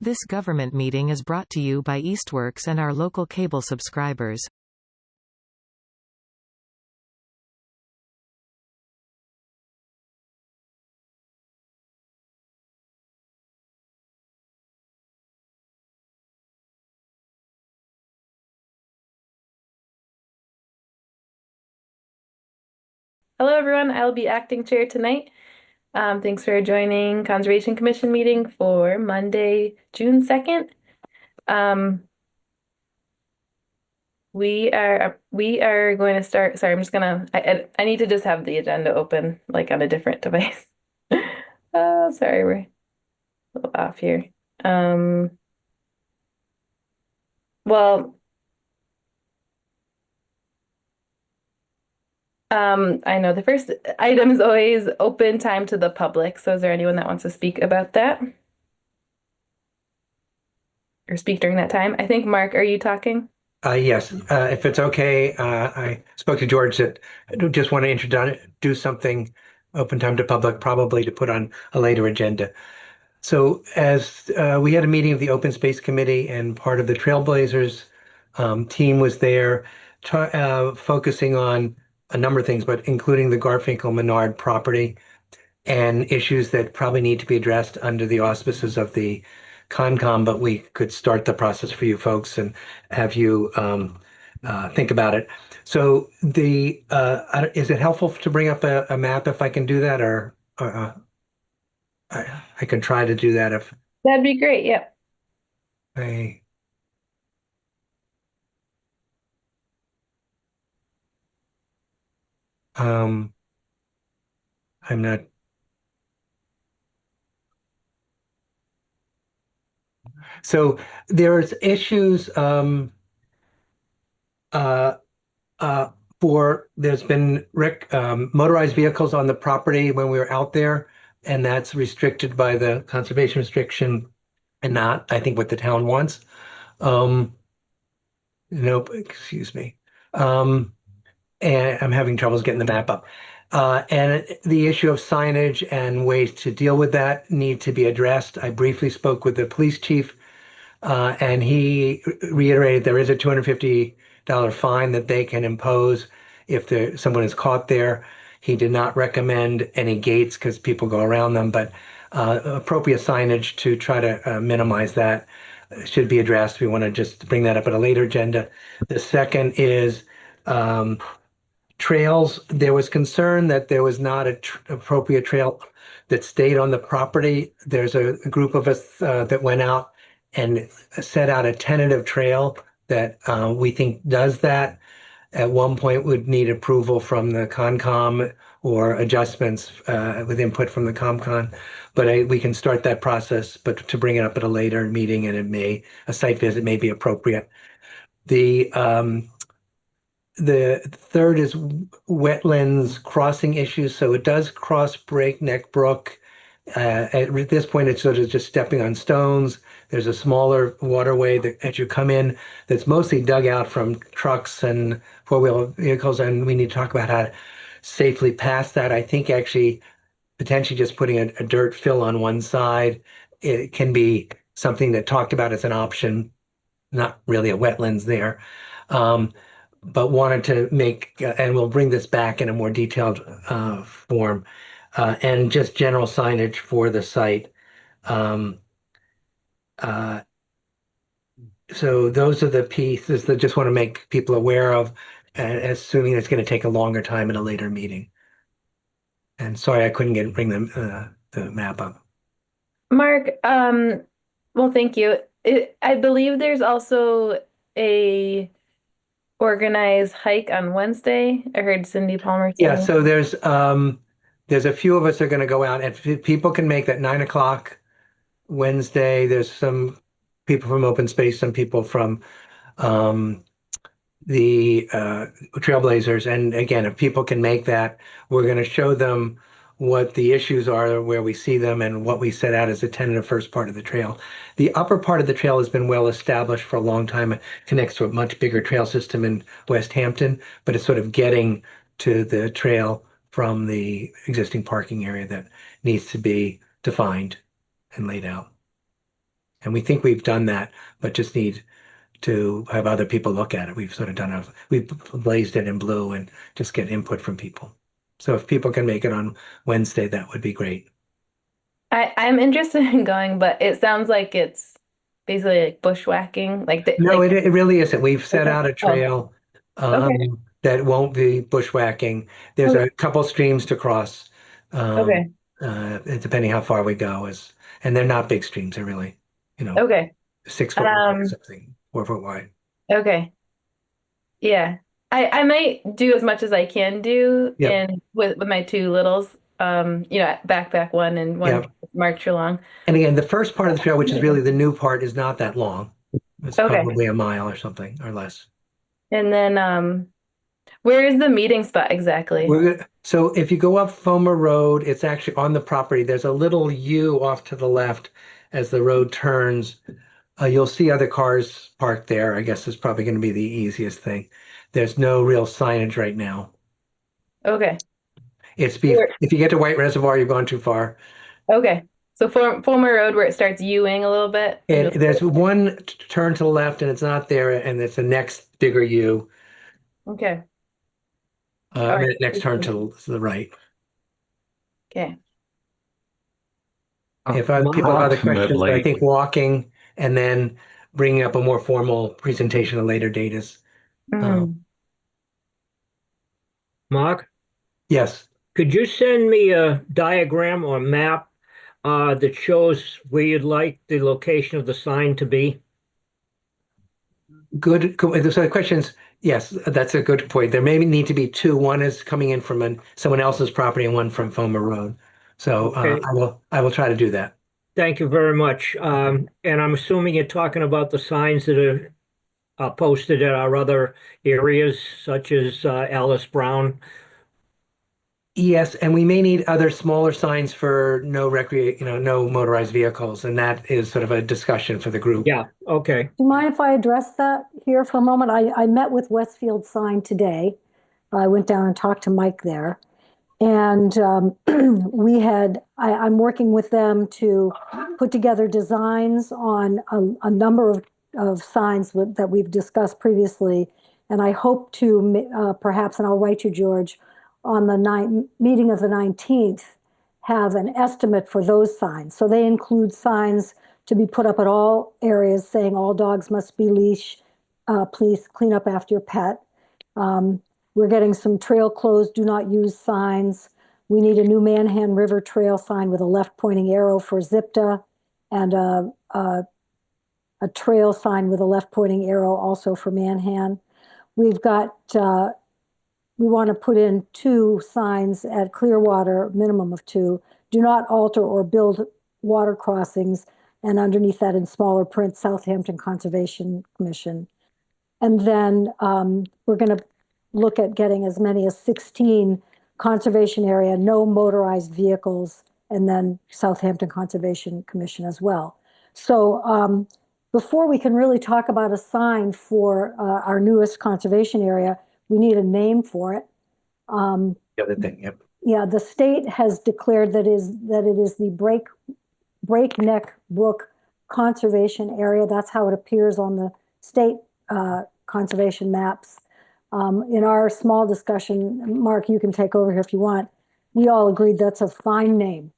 This government meeting is brought to you by Eastworks and our local cable subscribers. Hello, everyone. I'll be acting chair tonight. Thanks for joining Conservation Commission meeting for Monday, June 2nd. We are going to start. Sorry, I'm just gonna. I need to just have the agenda open like on a different device. Sorry, we're a little off here. Um, well, I know the first item is always open time to the public. So is there anyone that wants to speak about that or speak during that time? I think Mark, are you talking? Yes, if it's okay, I spoke to George that I do just want to introduce something open time to public, probably to put on a later agenda. So as we had a meeting of the Open Space Committee and part of the Trailblazers team was there focusing on a number of things, but including the Garfinkel Menard property and issues that probably need to be addressed under the auspices of the Concom, but we could start the process for you folks and have you think about it. So is it helpful to bring up a map if I can do that, or I can try to do that if That'd be great. Yep. I um I'm not. So there's issues uh uh for there's been motorized vehicles on the property when we were out there, and that's restricted by the conservation restriction and not, I think, what the town wants. Um, nope, excuse me. Um, and I'm having troubles getting the map up. And the issue of signage and ways to deal with that need to be addressed. I briefly spoke with the police chief, and he reiterated there is a $250 fine that they can impose if someone is caught there. He did not recommend any gates because people go around them, but appropriate signage to try to minimize that should be addressed. We want to just bring that up at a later agenda. The second is trails. There was concern that there was not a appropriate trail that stayed on the property. There's a group of us that went out and set out a tentative trail that we think does that. At one point would need approval from the Concom or adjustments with input from the ComCon. But we can start that process, but to bring it up at a later meeting, and a site visit may be appropriate. The the third is wetlands crossing issues. So it does cross Breakneck Brook. At this point, it's sort of just stepping on stones. There's a smaller waterway that as you come in that's mostly dug out from trucks and four-wheel vehicles, and we need to talk about how to safely pass that. I think actually potentially just putting a dirt fill on one side, it can be something that talked about as an option, not really a wetlands there. Um, but wanted to and we'll bring this back in a more detailed form, and just general signage for the site. Um, uh, so those are the pieces that just want to make people aware of, assuming it's going to take a longer time in a later meeting. And sorry, I couldn't bring the map up. Mark, well, thank you. I believe there's also a organized hike on Wednesday. I heard Cindy Palmer Yeah, say. so there's a few of us are going to go out, and if people can make that 9 o'clock Wednesday. There's some people from Open Space, some people from um, the Trailblazers. And again, if people can make that, we're going to show them what the issues are, where we see them, and what we set out as a tentative first part of the trail. The upper part of the trail has been well established for a long time. It connects to a much bigger trail system in West Hampton, but it's sort of getting to the trail from the existing parking area that needs to be defined and laid out. And we think we've done that, but just need to have other people look at it. We've sort of we've blazed it in blue and just get input from people. So if people can make it on Wednesday, that would be great. I'm interested in going, but it sounds like it's basically like bushwhacking, No, it really isn't. We've set okay. out a Oh, trail okay. that won't be bushwhacking. There's Okay. a couple streams to cross, Okay. depending how far we go. And they're not big streams. They're really, you know, Okay. 6 foot wide or Um, something, 4 foot wide. okay. Yeah. I might do as much as I can do Yep, in with my two littles. Backpack one and one yep. march along. And again, the first part of the trail, which is really the new part, is not that long. It's Okay. probably a mile or something or less. And then where is the meeting spot exactly? So if you go up Fomer Road, it's actually on the property. There's a little U off to the left as the road turns. You'll see other cars parked there. I guess is probably going to be the easiest thing. There's no real signage right now. Okay. Where- If you get to White Reservoir, you've gone too far. Okay. So Fulmer Road where it starts U-ing a little bit. There's one turn to the left, and it's not there, and it's the next bigger U. Okay. All right. Next turn to the right. Okay. If people have other questions, but I Approximately, think walking and then bringing up a more formal presentation at a later date is, uh, Mm. Mark, yes, could you send me a diagram or map that shows where you'd like the location of the sign to be? good. So the questions, yes, that's a good point. There may need to be two. One is coming in from someone else's property and one from Fomer Road. So Okay, I will try to do that. thank you very much. And I'm assuming you're talking about the signs that are posted at our other areas, such as Alice Brown. Yes, and we may need other smaller signs for no motorized vehicles, and that is sort of a discussion for the group. Yeah, okay. Do you mind if I address that here for a moment? I met with Westfield Sign today. I went down and talked to Mike there. And I'm working with them to put together designs on a number of signs that we've discussed previously. And I hope to perhaps, and I'll write you, George, on the meeting of the 19th, have an estimate for those signs. So they include signs to be put up at all areas saying all dogs must be leash, please clean up after your pet. Um, we're getting some trail closed, do not use signs. We need a new Manhan River Trail sign with a left pointing arrow for Zipta and a trail sign with a left pointing arrow also for Manhan. We've got, we want to put in two signs at Clearwater, minimum of two. Do not alter or build water crossings. And underneath that in smaller print, Southampton Conservation Commission. And then we're going to look at getting as many as 16 conservation area, no motorized vehicles, and then Southampton Conservation Commission as well. So before we can really talk about a sign for our newest conservation area, we need a name for it. The other thing, yep. Yeah, the state has declared that it is the Breakneck Brook Conservation Area. That's how it appears on the state conservation maps. In our small discussion, Mark, you can take over here if you want. We all agreed that's a fine name,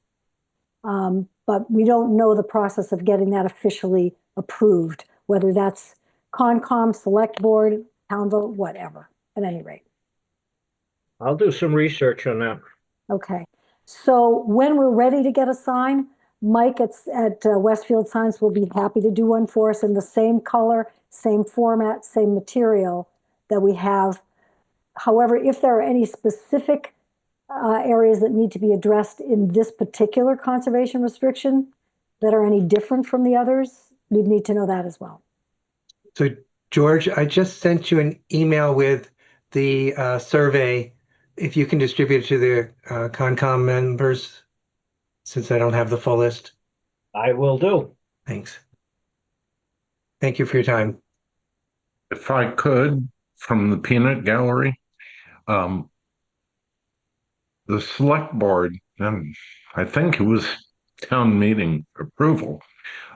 but we don't know the process of getting that officially approved, whether that's Concom, Select Board, Town vote, whatever, at any rate. I'll do some research on that. Okay. So when we're ready to get a sign, Mike at Westfield Signs will be happy to do one for us in the same color, same format, same material that we have. However, if there are any specific areas that need to be addressed in this particular conservation restriction that are any different from the others, we'd need to know that as well. So George, I just sent you an email with the survey. If you can distribute it to the Concom members, since I don't have the full list. I will do. Thanks. Thank you for your time. if I could, from the peanut gallery, um, the select board, and I think it was town meeting approval,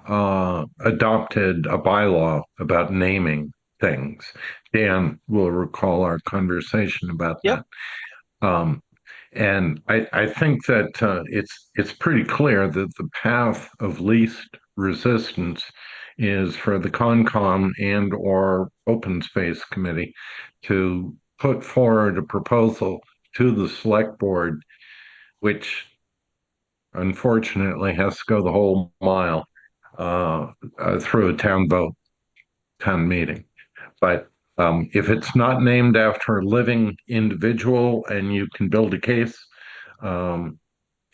adopted a bylaw about naming things. Dan will recall our conversation about Yep. that. And I think that it's pretty clear that the path of least resistance is for the Concom and or Open Space Committee to put forward a proposal to the select board, which unfortunately has to go the whole mile through a town meeting. But if it's not named after a living individual and you can build a case, um,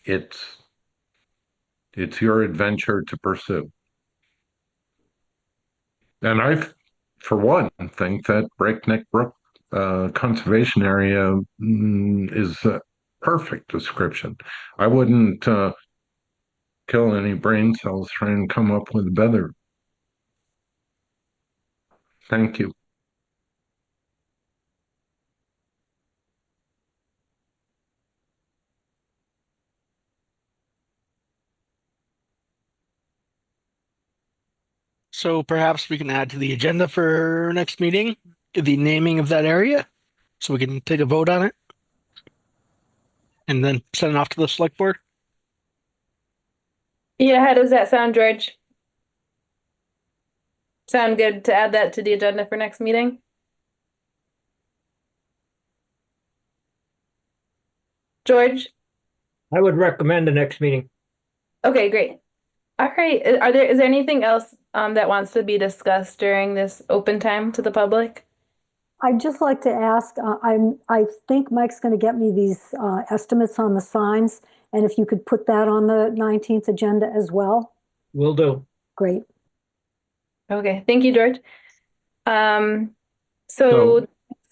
it's your adventure to pursue. And for one, think that Breakneck Brook Conservation Area is a perfect description. I wouldn't kill any brain cells trying to come up with a better. Thank you. So perhaps we can add to the agenda for next meeting the naming of that area, so we can take a vote on it, and then send it off to the select board. Yeah, how does that sound, George? Sound good to add that to the agenda for next meeting? George? I would recommend the next meeting. Okay, great. All right. Is there anything else that wants to be discussed during this open time to the public? I'd just like to ask, I think Mike's going to get me these estimates on the signs, and if you could put that on the 19th agenda as well. Will do. Great. Okay, thank you, George. So So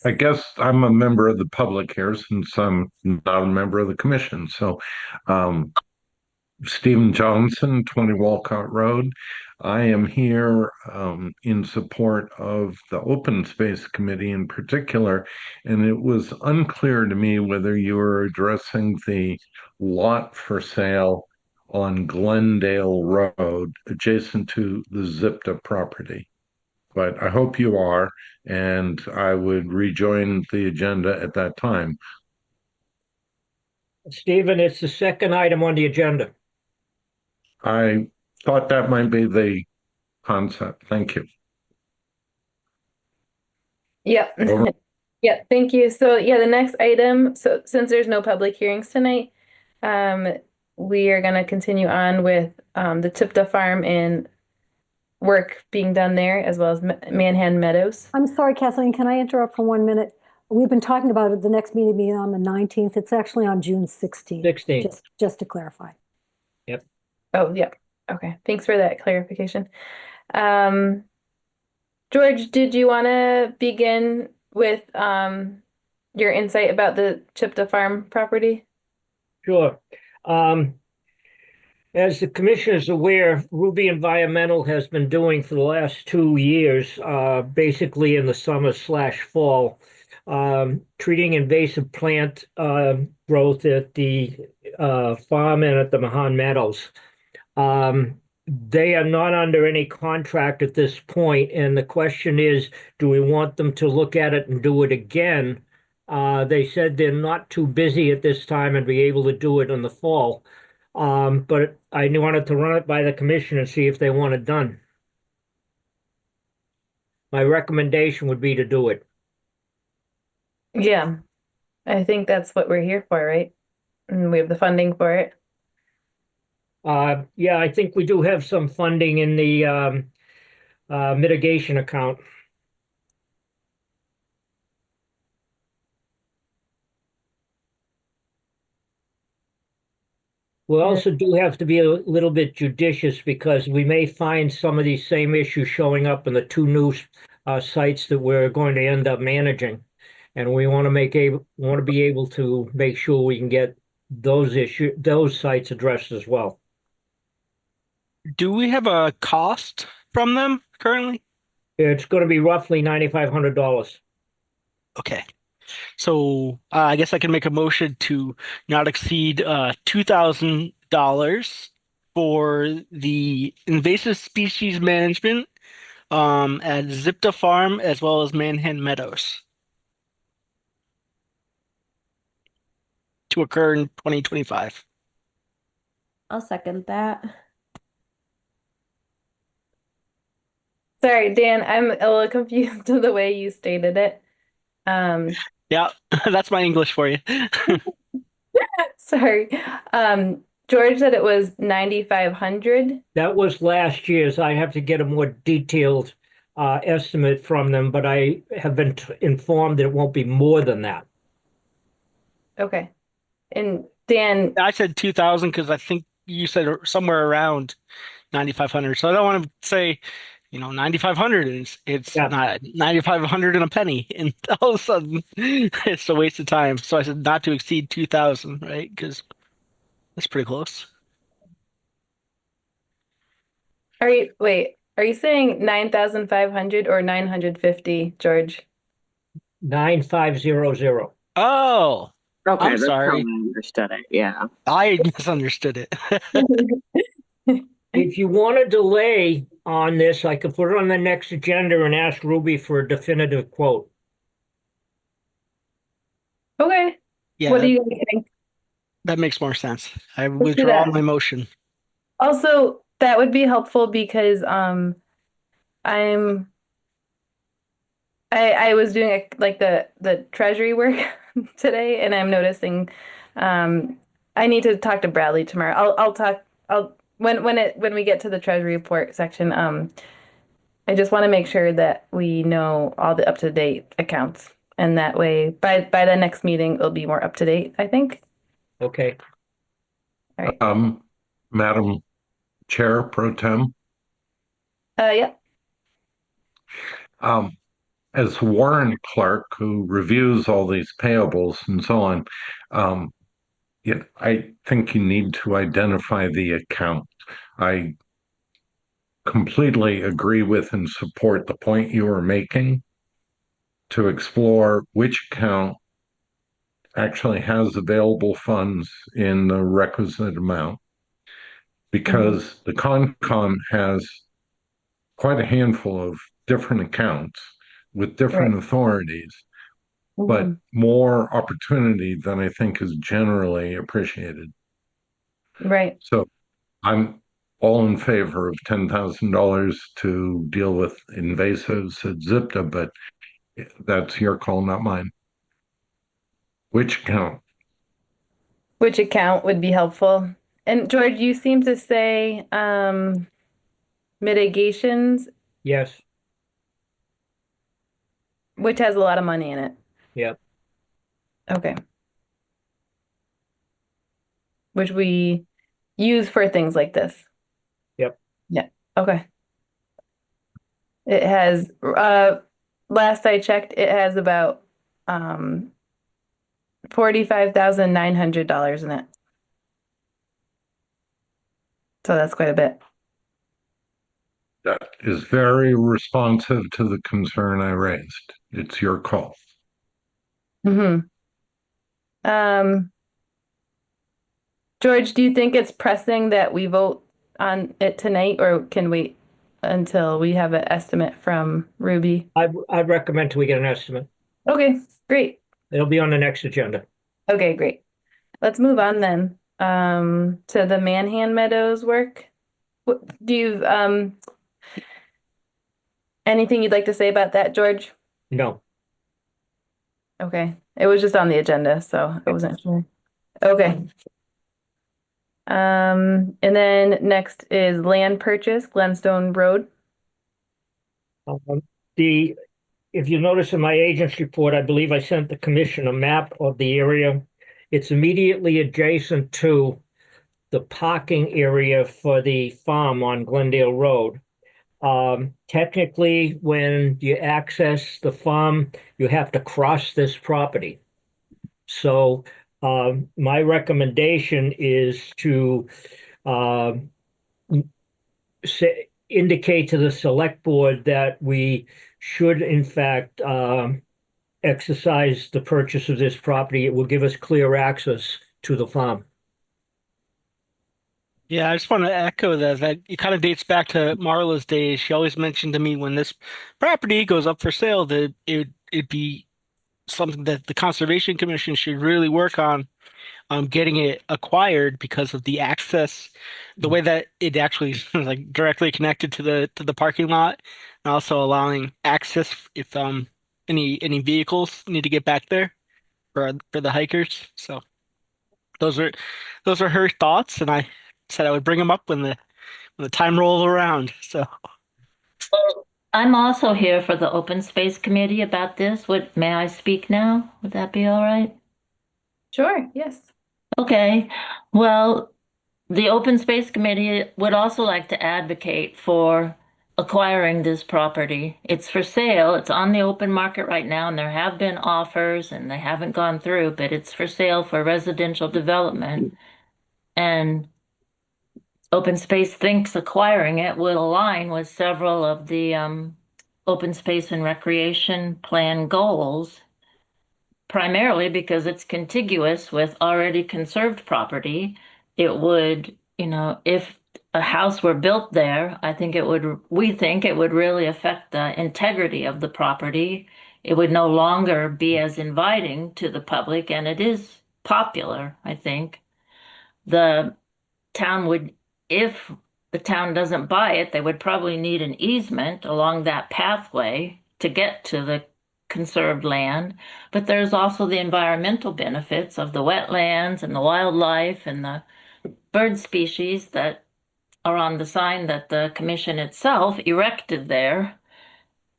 I guess I'm a member of the public here since I'm not a member of the commission. So Stephen Johnson, 20 Walcott Road. I am here in support of the Open Space Committee in particular, and it was unclear to me whether you were addressing the lot for sale on Glendale Road adjacent to the Zipta property. But I hope you are, and I would rejoin the agenda at that time. Stephen, it's the second item on the agenda. I thought that might be the concept. Thank you. Yep. Over. Yeah, thank you. So yeah, the next item, so since there's no public hearings tonight, we are gonna continue on with the Tipta Farm and work being done there, as well as Manhan Meadows. I'm sorry, Kathleen, can I interrupt for 1 minute? We've been talking about it, the next meeting being on the 19th. It's actually on June 16th. 16th. Just to clarify. Yep. Oh, yeah. Okay. Thanks for that clarification. George, did you want to begin with your insight about the Chipta Farm property? Sure. As the commission is aware, Ruby Environmental has been doing for the last 2 years, basically in the summer/fall, treating invasive plant growth at the farm and at the Mahan Meadows. They are not under any contract at this point, and the question is, do we want them to look at it and do it again? They said they're not too busy at this time and be able to do it in the fall. But I wanted to run it by the commission and see if they want it done. My recommendation would be to do it. Yeah, I think that's what we're here for, right? And we have the funding for it. Yeah, I think we do have some funding in the mitigation account. We also do have to be a little bit judicious because we may find some of these same issues showing up in the two new sites that we're going to end up managing. And we want to be able to make sure we can get those sites addressed as well. Do we have a cost from them currently? It's going to be roughly $9,500. Okay. So I guess I can make a motion to not exceed $2,000 for the invasive species management at Zipta Farm as well as Manhan Meadows to occur in 2025. I'll second that. Sorry, Dan, I'm a little confused with the way you stated it. Yeah, that's my English for you. Sorry. George said it was 9,500. That was last year's. I have to get a more detailed estimate from them, but I have been informed that it won't be more than that. Okay. And Dan, I said 2,000 because I think you said somewhere around 9,500. So I don't want to say, 9,500 and it's Yeah. not 9,500 and a penny, and all of a sudden it's a waste of time. So I said not to exceed 2,000, right? Because that's pretty close. are you saying 9,500 or 950, George? 9,500. Oh, Okay, I'm that's sorry. how I understood it. Yeah. I misunderstood it. If you want to delay on this, I could put it on the next agenda and ask Ruby for a definitive quote. Okay. Yeah, What do you guys think? that makes more sense. I Let's do withdraw that. my motion. Also, that would be helpful because I was doing like the treasury work today, and I'm noticing I need to talk to Bradley tomorrow. I'll when we get to the treasury report section, I just want to make sure that we know all the up-to-date accounts, and that way by the next meeting it'll be more up to date, I think. Okay. All right. Madam Chair Pro Tem, Yeah. as warrant clerk who reviews all these payables and so on, yeah, I think you need to identify the account. I completely agree with and support the point you are making to explore which account actually has available funds in the requisite amount, because the Concom has quite a handful of different accounts with different Right. authorities, but more opportunity than I think is generally appreciated. Right. So I'm all in favor of $10,000 to deal with invasives at ZIPTA, but that's your call, not mine. Which account? Which account would be helpful? And George, you seem to say mitigations, Yes. which has a lot of money in it. Yep. Okay. Which we use for things like this. Yep. Yeah. Okay. It has last I checked, it has about $45,900 in it. So that's quite a bit. That is very responsive to the concern I raised. It's your call. Mm-hmm. George, do you think it's pressing that we vote on it tonight, or can wait until we have an estimate from Ruby? I'd recommend we get an estimate. Okay, great. It'll be on the next agenda. Okay, great. Let's move on then to the Manhan Meadows work. Do you anything you'd like to say about that, George? No. Okay, it was just on the agenda, so I wasn't sure. Okay. And then next is land purchase, Glenstone Road. If you notice in my agent's report, I believe I sent the commission a map of the area. It's immediately adjacent to the parking area for the farm on Glendale Road. Technically, when you access the farm, you have to cross this property. So my recommendation is to indicate to the select board that we should, in fact, exercise the purchase of this property. It will give us clear access to the farm. Yeah, I just want to echo that it kind of dates back to Marla's days. She always mentioned to me when this property goes up for sale that it'd be something that the Conservation Commission should really work on getting it acquired because of the access, the way that it actually is like directly connected to the parking lot, and also allowing access if any vehicles need to get back there for the hikers. So those are those are her thoughts, and I said I would bring them up when the time rolls around. So I'm also here for the Open Space Committee about this. May I speak now? Would that be all right? Sure, yes. Okay. Well, the Open Space Committee would also like to advocate for acquiring this property. It's for sale. It's on the open market right now, and there have been offers and they haven't gone through, but it's for sale for residential development. And Open Space thinks acquiring it would align with several of the open space and recreation plan goals, primarily because it's contiguous with already conserved property. It would, if a house were built there, we think it would really affect the integrity of the property. It would no longer be as inviting to the public, and it is popular, I think. The town would, if the town doesn't buy it, they would probably need an easement along that pathway to get to the conserved land. But there's also the environmental benefits of the wetlands and the wildlife and the bird species that are on the sign that the commission itself erected there.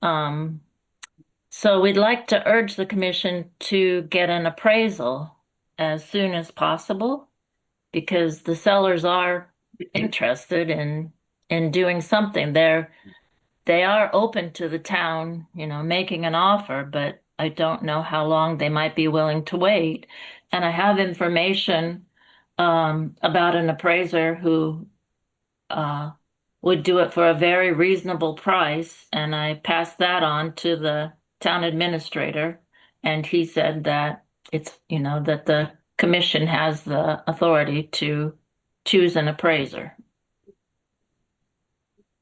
So we'd like to urge the commission to get an appraisal as soon as possible because the sellers are interested in doing something. They are open to the town, making an offer, but I don't know how long they might be willing to wait. And I have information about an appraiser who would do it for a very reasonable price, and I passed that on to the town administrator, and he said that that the commission has the authority to choose an appraiser.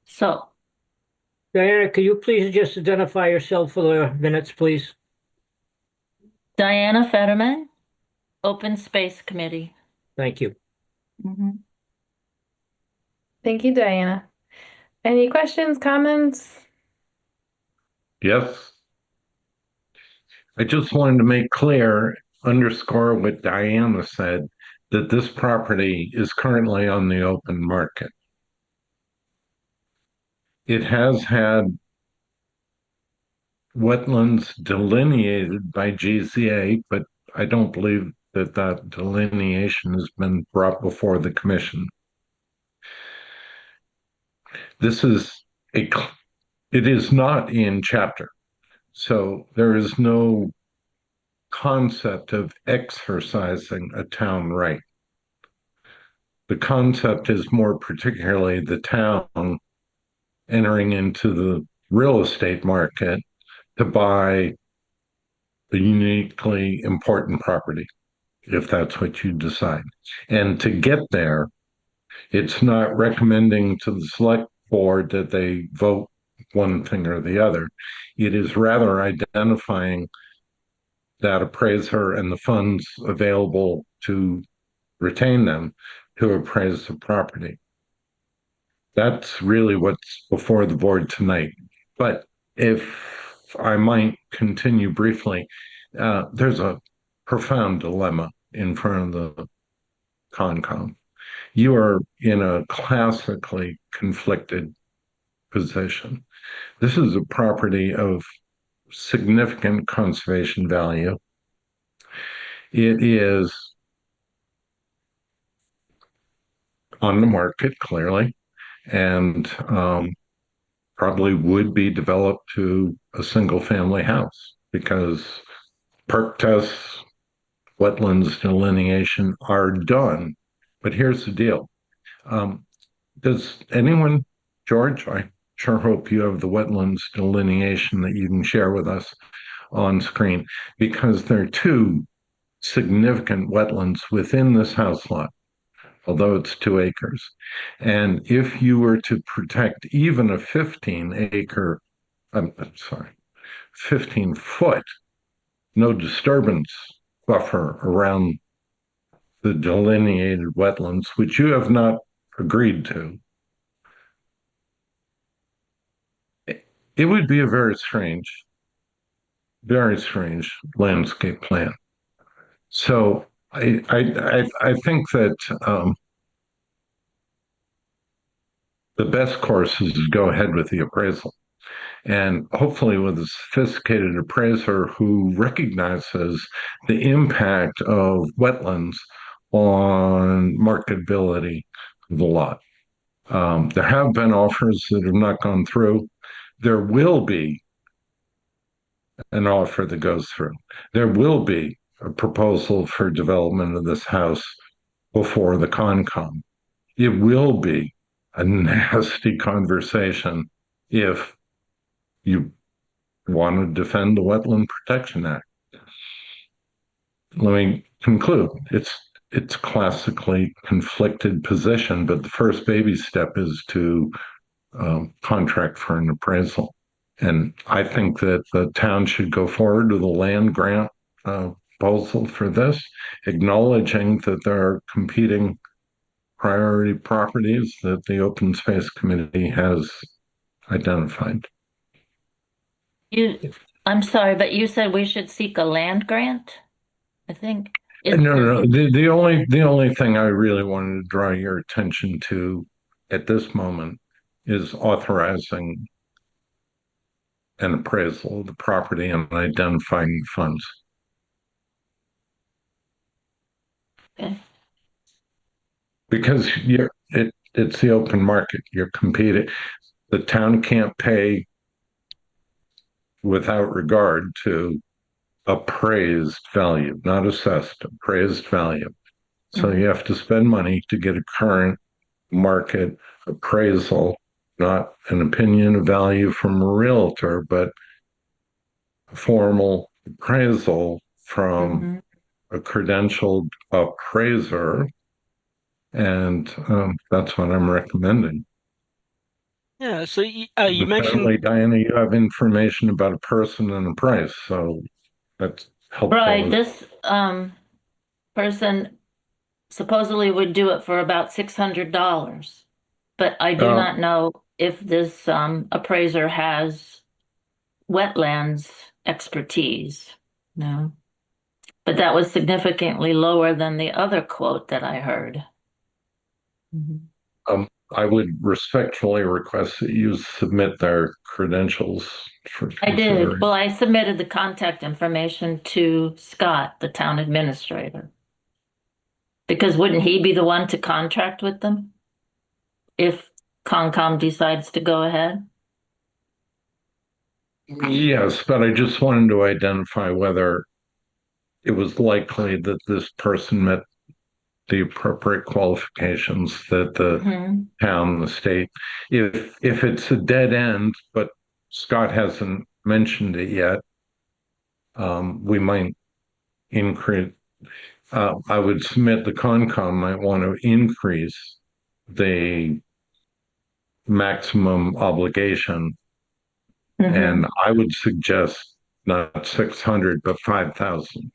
So, Diana, could you please just identify yourself for the minutes, please? Diana Fetterman, Open Space Committee. Thank you. Mhm. Thank you, Diana. Any questions, comments? Yes. I just wanted to make clear, underscore what Diana said, that this property is currently on the open market. It has had wetlands delineated by GZA, but I don't believe that that delineation has been brought before the commission. It is not in chapter, so there is no concept of exercising a town right. The concept is more particularly the town entering into the real estate market to buy the uniquely important property, if that's what you decide. And to get there, it's not recommending to the select board that they vote one thing or the other. It is rather identifying that appraiser and the funds available to retain them to appraise the property. That's really what's before the board tonight. But if I might continue briefly, there's a profound dilemma in front of the Concom. You are in a classically conflicted position. This is a property of significant conservation value. It is on the market, clearly, and probably would be developed to a single family house because perk tests, wetlands delineation are done. But here's the deal. Does anyone, George, I sure hope you have the wetlands delineation that you can share with us on screen, because there are two significant wetlands within this house lot. although it's 2 acres. And if you were to protect even a 15-acre, I'm sorry, 15-foot no disturbance buffer around the delineated wetlands, which you have not agreed to, it would be a very strange landscape plan. So I think that the best course is to go ahead with the appraisal, and hopefully with a sophisticated appraiser who recognizes the impact of wetlands on marketability of the lot. There have been offers that have not gone through. There will be an offer that goes through. There will be a proposal for development of this house before the Concom. It will be a nasty conversation if you want to defend the Wetland Protection Act. Let me conclude. It's classically conflicted position, but the first baby step is to contract for an appraisal. And I think that the town should go forward with a land grant proposal for this, acknowledging that there are competing priority properties that the Open Space Committee has identified. I'm sorry, but you said we should seek a land grant, I think. No. The only thing I really wanted to draw your attention to at this moment is authorizing an appraisal of the property and identifying funds. Okay. Because it's the open market. You're competing. The town can't pay without regard to appraised value, not assessed, appraised value. So you have to spend money to get a current market appraisal, not an opinion of value from a realtor, but a formal appraisal from a credentialed appraiser. And that's what I'm recommending. Yeah, so you mentioned Apparently, Diana, you have information about a person and a price, so that's helpful. Right, this person supposedly would do it for about $600, but I do not know if this appraiser has wetlands expertise. No, but that was significantly lower than the other quote that I heard. I would respectfully request that you submit their credentials for I did. consideration. Well, I submitted the contact information to Scott, the town administrator. Because wouldn't he be the one to contract with them if Concom decides to go ahead? Yes, but I just wanted to identify whether it was likely that this person met the appropriate qualifications that the town, the state. If it's a dead end, but Scott hasn't mentioned it yet, we might increase. I would submit the Concom might want to increase the maximum obligation, and I would suggest not 600 but 5,000,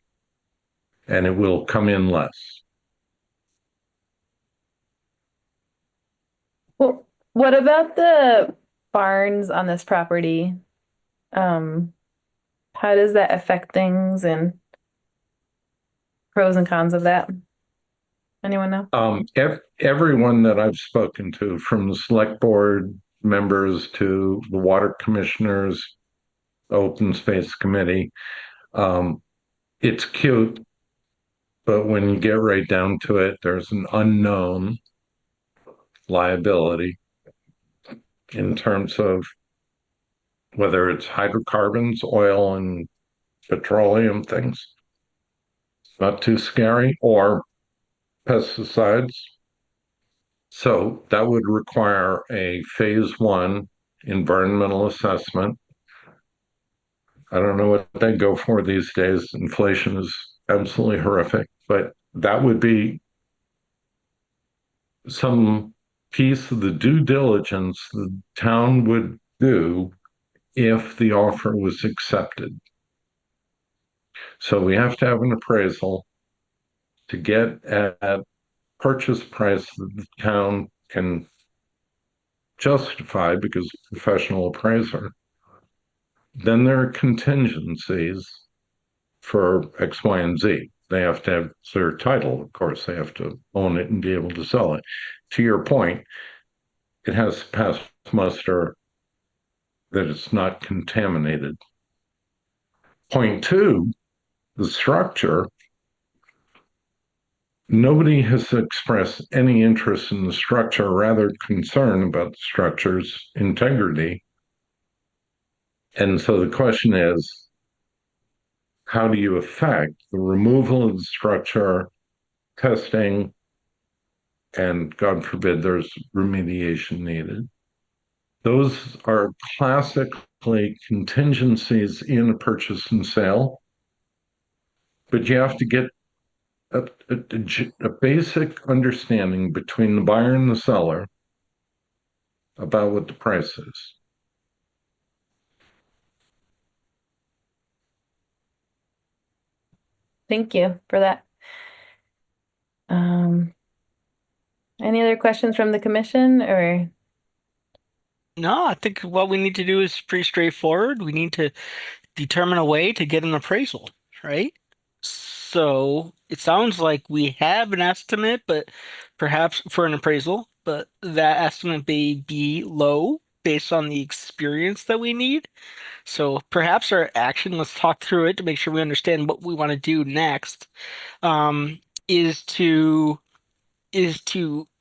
and it will come in less. Well, what about the barns on this property? How does that affect things and pros and cons of that? Anyone know? Everyone that I've spoken to, from the select board members to the water commissioners, open space committee, it's cute, but when you get right down to it, there's an unknown liability in terms of whether it's hydrocarbons, oil and petroleum things, not too scary, or pesticides. So that would require a phase 1 environmental assessment. I don't know what they go for these days. Inflation is absolutely horrific, but that would be some piece of the due diligence the town would do if the offer was accepted. So we have to have an appraisal to get at purchase price that the town can justify because a professional appraiser. Then there are contingencies for X, Y, and Z. They have to have their title, of course, they have to own it and be able to sell it. To your point, it has to pass muster that it's not contaminated. Point two, the structure. Nobody has expressed any interest in the structure, rather concern about the structure's integrity. And so the question is, how do you affect the removal of the structure, testing, and God forbid there's remediation needed? Those are classically contingencies in a purchase and sale, but you have to get a basic understanding between the buyer and the seller about what the price is. Thank you for that. Any other questions from the commission or? No, I think what we need to do is pretty straightforward. We need to determine a way to get an appraisal, right? So it sounds like we have an estimate, but perhaps for an appraisal, but that estimate may be low based on the experience that we need. So perhaps our action, let's talk through it to make sure we understand what we want to do next, um, is to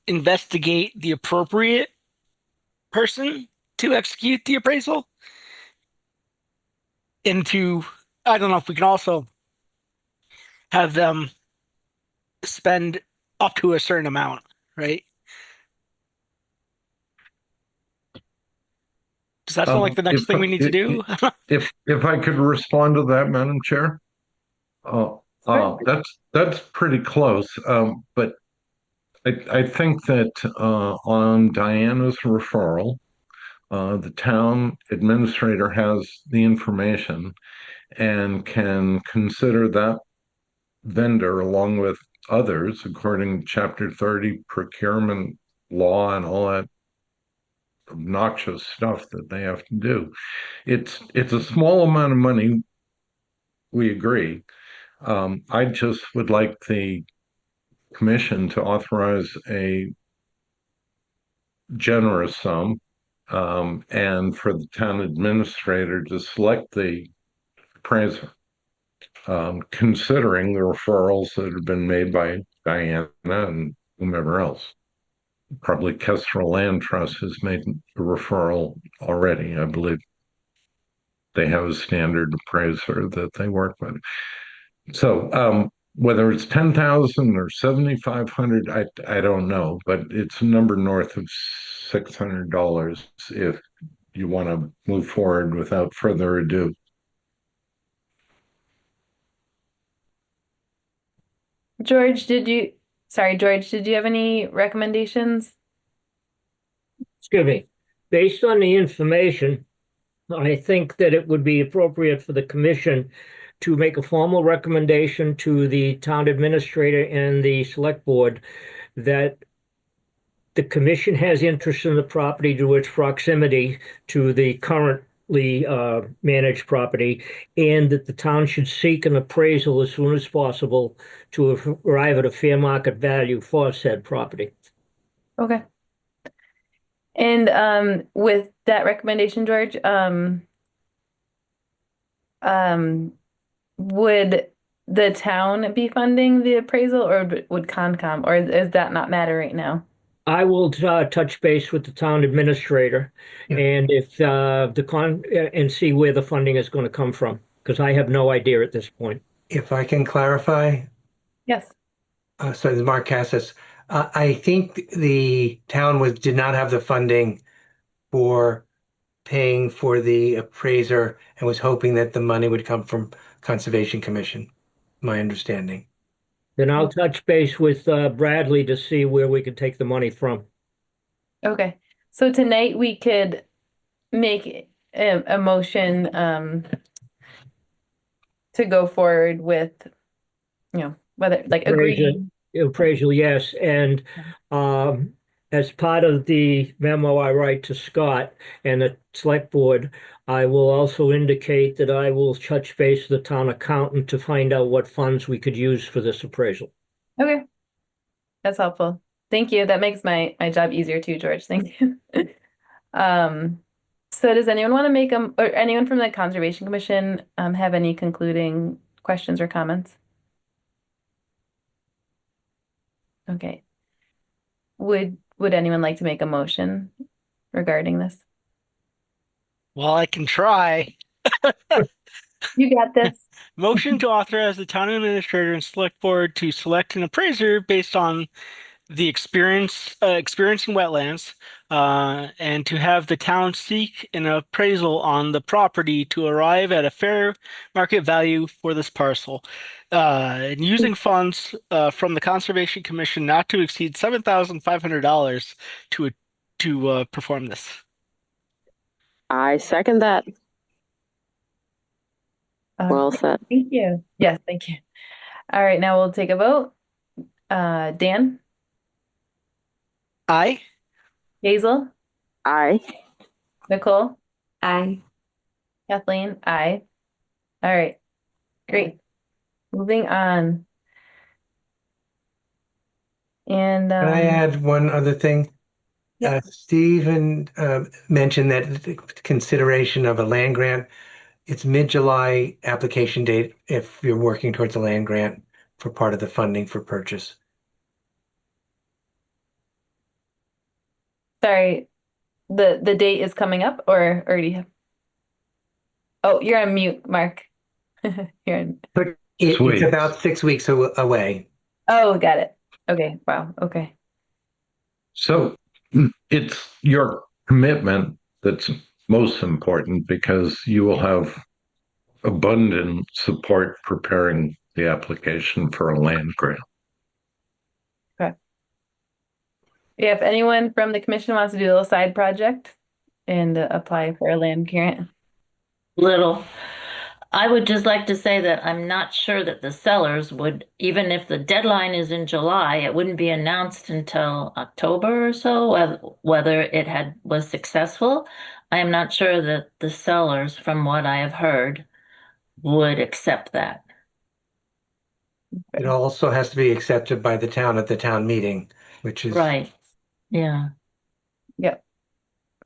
investigate the appropriate person to execute the appraisal and to, I don't know if we can also have them spend up to a certain amount, right? Does that sound like the next If, thing we need to do? if I could respond to that, Madam Chair, that's pretty close. But I think that on Diana's referral, the town administrator has the information and can consider that vendor along with others according to Chapter 30 procurement law and all that obnoxious stuff that they have to do. It's a small amount of money, we agree. I just would like the commission to authorize a generous sum, and for the town administrator to select the appraiser, considering the referrals that have been made by Diana and whomever else. Probably Kestrel Land Trust has made a referral already. I believe they have a standard appraiser that they work with. So whether it's 10,000 or 7,500, I don't know, but it's a number north of $600 if you want to move forward without further ado. George, did you have any recommendations? Excuse me. Based on the information, I think that it would be appropriate for the commission to make a formal recommendation to the town administrator and the select board that the commission has interest in the property due to its proximity to the currently managed property, and that the town should seek an appraisal as soon as possible to arrive at a fair market value for said property. Okay. And with that recommendation, George, would the town be funding the appraisal or would Concom, or does that not matter right now? I will touch base with the town administrator and if and see where the funding is going to come from, because I have no idea at this point. If I can clarify, Yes. so this is Mark Cassis. I think the town did not have the funding for paying for the appraiser and was hoping that the money would come from Conservation Commission, my understanding. Then I'll touch base with Bradley to see where we can take the money from. Okay, so tonight we could make a motion to go forward with, whether like agreeing. Appraisal, yes. And as part of the memo I write to Scott and the select board, I will also indicate that I will touch base with the town accountant to find out what funds we could use for this appraisal. Okay, that's helpful. Thank you. That makes my job easier too, George. Thank you. So does anyone want to make or anyone from the Conservation Commission have any concluding questions or comments? Okay. Would anyone like to make a motion regarding this? Well, I can try. You got this. Motion to authorize the town administrator and select board to select an appraiser based on the experience in wetlands, and to have the town seek an appraisal on the property to arrive at a fair market value for this parcel, and using funds from the Conservation Commission not to exceed $7,500 to perform this. I second that. Well said. Thank you. Yes, thank you. All right, now we'll take a vote. Dan? Aye. Hazel? Aye. Nicole? Aye. Kathleen? Aye. All right, great. Moving on. And Can I add one other thing? Yeah. Stephen mentioned that consideration of a land grant. It's mid-July application date if you're working towards a land grant for part of the funding for purchase. sorry, the date is coming up or already have? Oh, you're on mute, Mark. You're on. It's about 6 weeks away. Oh, got it. Okay. Wow. Okay. So it's your commitment that's most important because you will have abundant support preparing the application for a land grant. Okay. Yeah, if anyone from the commission wants to do a little side project and apply for a land grant. Little. I would just like to say that I'm not sure that the sellers would, even if the deadline is in July, it wouldn't be announced until October or so, whether it was successful. I am not sure that the sellers, from what I have heard, would accept that. It also has to be accepted by the town at the town meeting, which is Right. Yeah. Yep.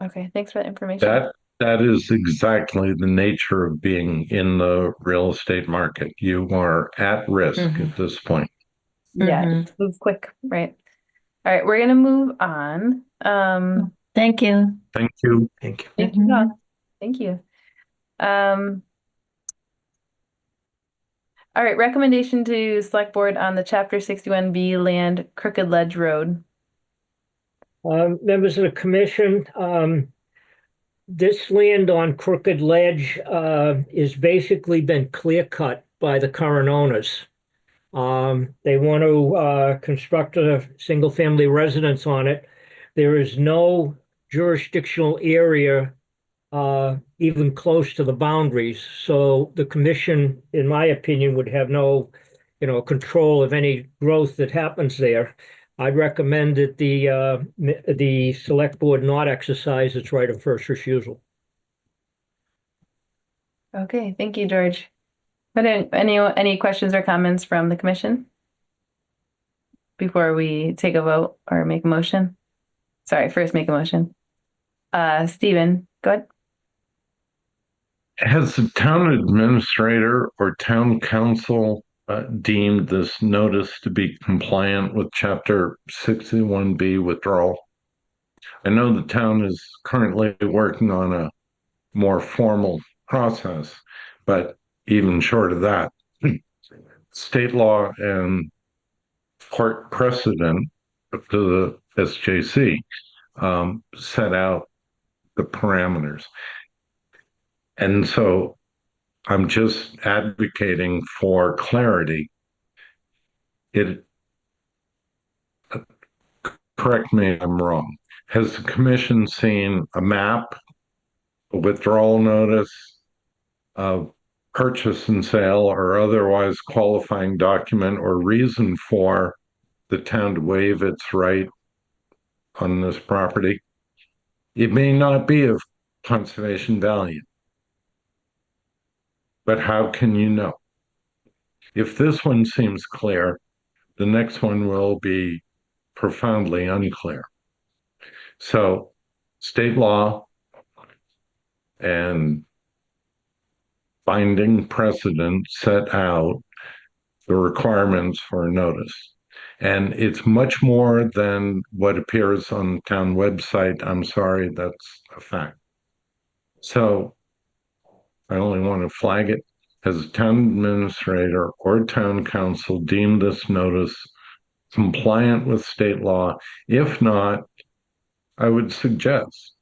Okay. Thanks for that information. That is exactly the nature of being in the real estate market. You are at risk at this point. Yeah, move quick, right? All right, we're gonna move on. Thank you. Thank you. Thank you. Thank you. all. Thank you. All right, recommendation to select board on the Chapter 61B land Crooked Ledge Road. Members of the commission, this land on Crooked Ledge is basically been clear cut by the current owners. They want to construct a single family residence on it. There is no jurisdictional area even close to the boundaries. So the commission, in my opinion, would have no, control of any growth that happens there. I'd recommend that the select board not exercise its right of first refusal. Okay, thank you, George. But any questions or comments from the commission before we take a vote or make a motion? Sorry, first make a motion. Stephen, go ahead. Has the town administrator or town council deemed this notice to be compliant with Chapter 61B withdrawal? I know the town is currently working on a more formal process, but even short of that, state law and court precedent to the SJC set out the parameters. And so I'm just advocating for clarity it, correct me if I'm wrong, has the commission seen a map, a withdrawal notice, a purchase and sale, or otherwise qualifying document or reason for the town to waive its right on this property? It may not be of conservation value, but how can you know? If this one seems clear, the next one will be profoundly unclear. So, state law and binding precedent set out the requirements for a notice. And it's much more than what appears on the town website. I'm sorry, that's a fact. So I only want to flag it. Has a town administrator or town council deemed this notice compliant with state law? If not, I would suggest,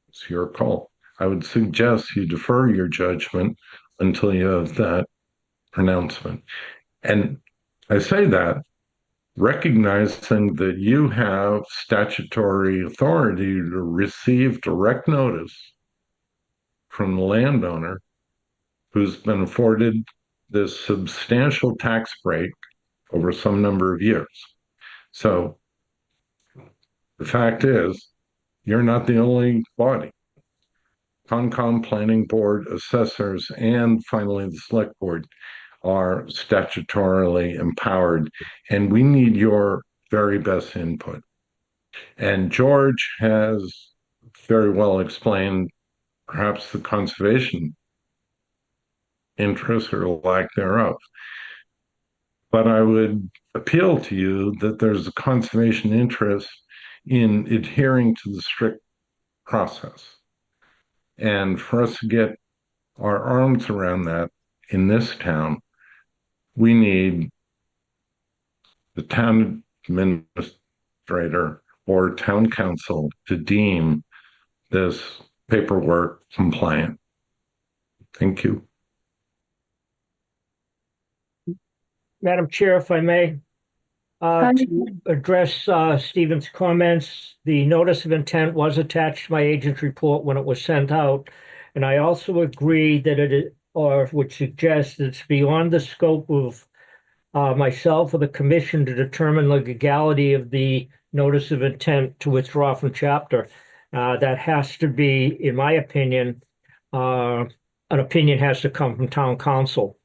it's your call, I would suggest you defer your judgment until you have that pronouncement. And I say that recognizing that you have statutory authority to receive direct notice from the landowner who's been afforded this substantial tax break over some number of years. So the fact is, you're not the only body. Concom, Planning Board, assessors, and finally the Select Board are statutorily empowered, and we need your very best input. And George has very well explained perhaps the conservation interest or lack thereof. But I would appeal to you that there's a conservation interest in adhering to the strict process. And for us to get our arms around that in this town, we need the town administrator or town council to deem this paperwork compliant. Thank you. Madam Chair, if I may, to address Stephen's comments, the notice of intent was attached to my agent's report when it was sent out. And I also agree that it, or would suggest it's beyond the scope of myself or the commission to determine the legality of the notice of intent to withdraw from chapter. That has to be, in my opinion, an opinion has to come from town council.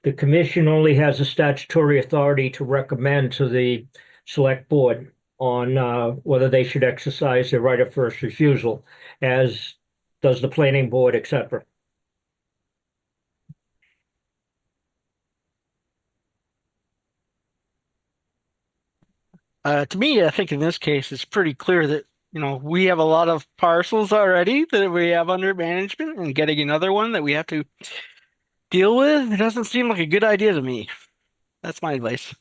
The commission only has a statutory authority to recommend to the select board on whether they should exercise their right of first refusal, as does the planning board, etc. To me, I think in this case, it's pretty clear that, we have a lot of parcels already that we have under management, and getting another one that we have to deal with, it doesn't seem like a good idea to me. That's my advice.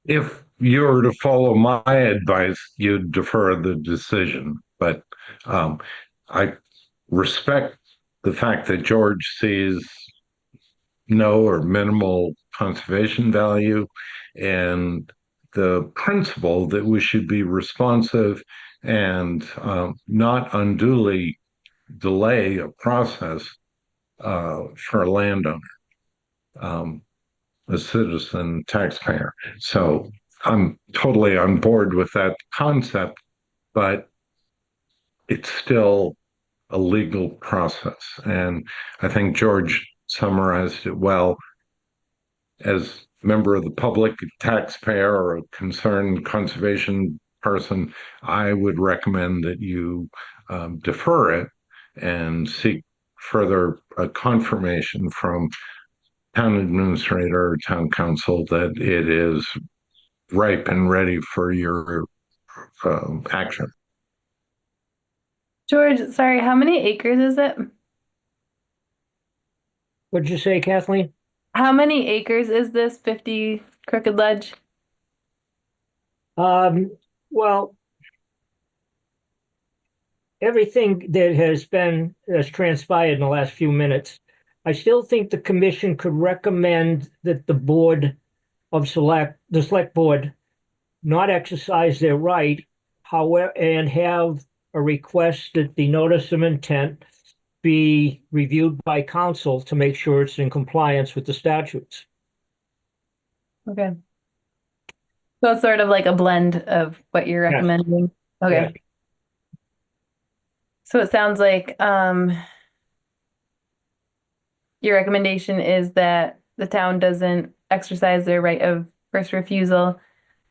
If you were to follow my advice, you'd defer the decision. But I respect the fact that George sees no or minimal conservation value and the principle that we should be responsive and not unduly delay a process for a landowner, a citizen taxpayer. So I'm totally on board with that concept, but it's still a legal process. And I think George summarized it well. As a member of the public, a taxpayer, or a concerned conservation person, I would recommend that you defer it and seek further confirmation from town administrator or town council that it is ripe and ready for your action. George, sorry, how many acres is it? What'd you say, Kathleen? How many acres is this 50 Crooked Ledge? Well, everything that has transpired in the last few minutes I still think the commission could recommend that the select board not exercise their right, however, and have a request that the notice of intent be reviewed by council to make sure it's in compliance with the statutes. Okay. So it's sort of like a blend of what you're Yes. recommending. Okay. Yes. So it sounds like your recommendation is that the town doesn't exercise their right of first refusal,